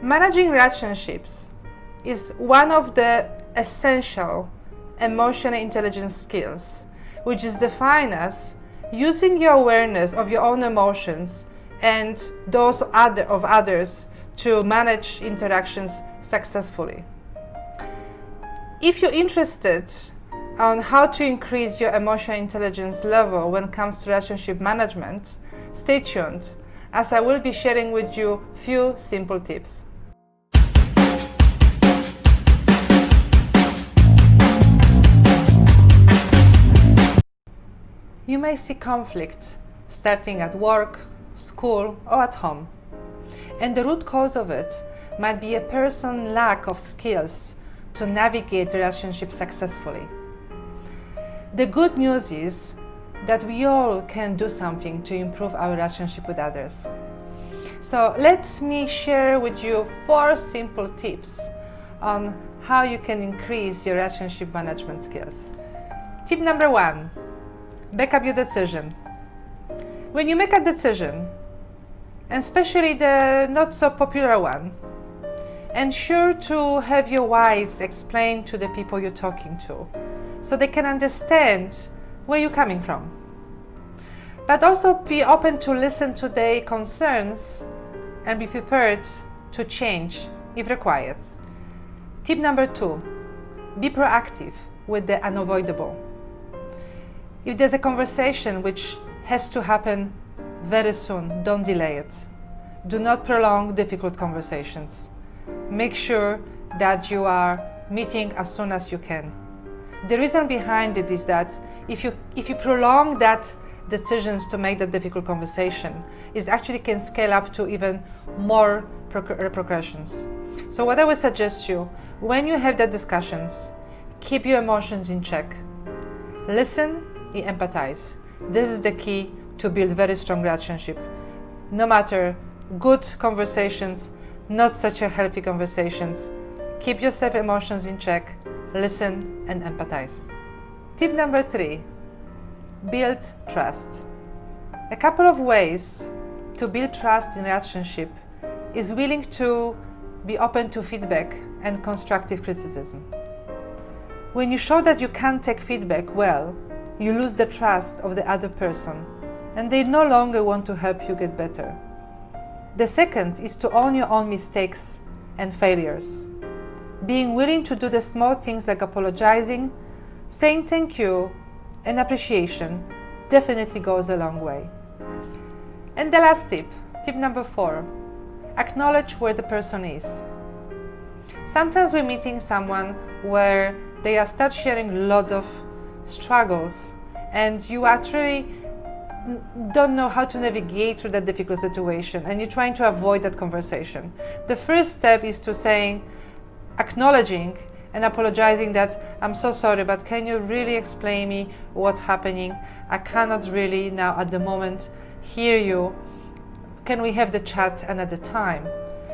Managing relationships is one of the essential emotional intelligence skills, which is defined as using your awareness of your own emotions and those of others to manage interactions successfully. If you're interested on how to increase your emotional intelligence level when it comes to relationship management, stay tuned, as I will be sharing with you few simple tips. You may see conflict starting at work, school, or at home. And the root cause of it might be a person's lack of skills to navigate the relationship successfully. The good news is that we all can do something to improve our relationship with others. So let me share with you 4 simple tips on how you can increase your relationship management skills. Tip number 1. Back up your decision. When you make a decision, and especially the not so popular one, ensure to have your whys explained to the people you're talking to, so they can understand where you're coming from. But also be open to listen to their concerns and be prepared to change if required. Tip number 2, be proactive with the unavoidable. If there's a conversation which has to happen very soon, don't delay it. Do not prolong difficult conversations. Make sure that you are meeting as soon as you can. The reason behind it is that if you prolong that decisions to make that difficult conversation, it actually can scale up to even more repercussions. So what I would suggest you, when you have that discussions, keep your emotions in check. Listen and empathize. This is the key to build very strong relationship. No matter good conversations, not such a healthy conversations, keep yourself emotions in check, listen and empathize. Tip number 3, build trust. A couple of ways to build trust in relationship is willing to be open to feedback and constructive criticism. When you show that you can take feedback well, you lose the trust of the other person and they no longer want to help you get better. The second is to own your own mistakes and failures. Being willing to do the small things like apologizing, saying thank you, and appreciation definitely goes a long way. And the last tip, tip number 4, acknowledge where the person is. Sometimes we're meeting someone where they start sharing lots of struggles and you actually don't know how to navigate through that difficult situation and you're trying to avoid that conversation. The first step is to acknowledging and apologizing that I'm so sorry, but can you really explain me what's happening? I cannot really now at the moment hear you. Can we have the chat another time?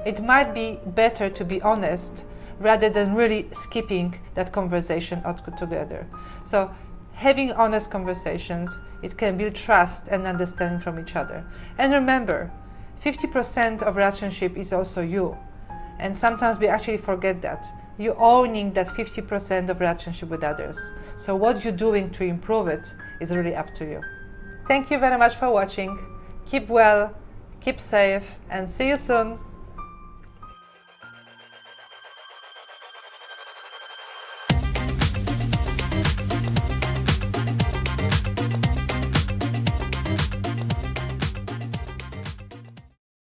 It might be better to be honest rather than really skipping that conversation altogether. So having honest conversations, it can build trust and understanding from each other. And remember, 50% of relationship is also you. And sometimes we actually forget that. You're owning that 50% of relationship with others. So what you're doing to improve it is really up to you. Thank you very much for watching. Keep well, keep safe, and see you soon.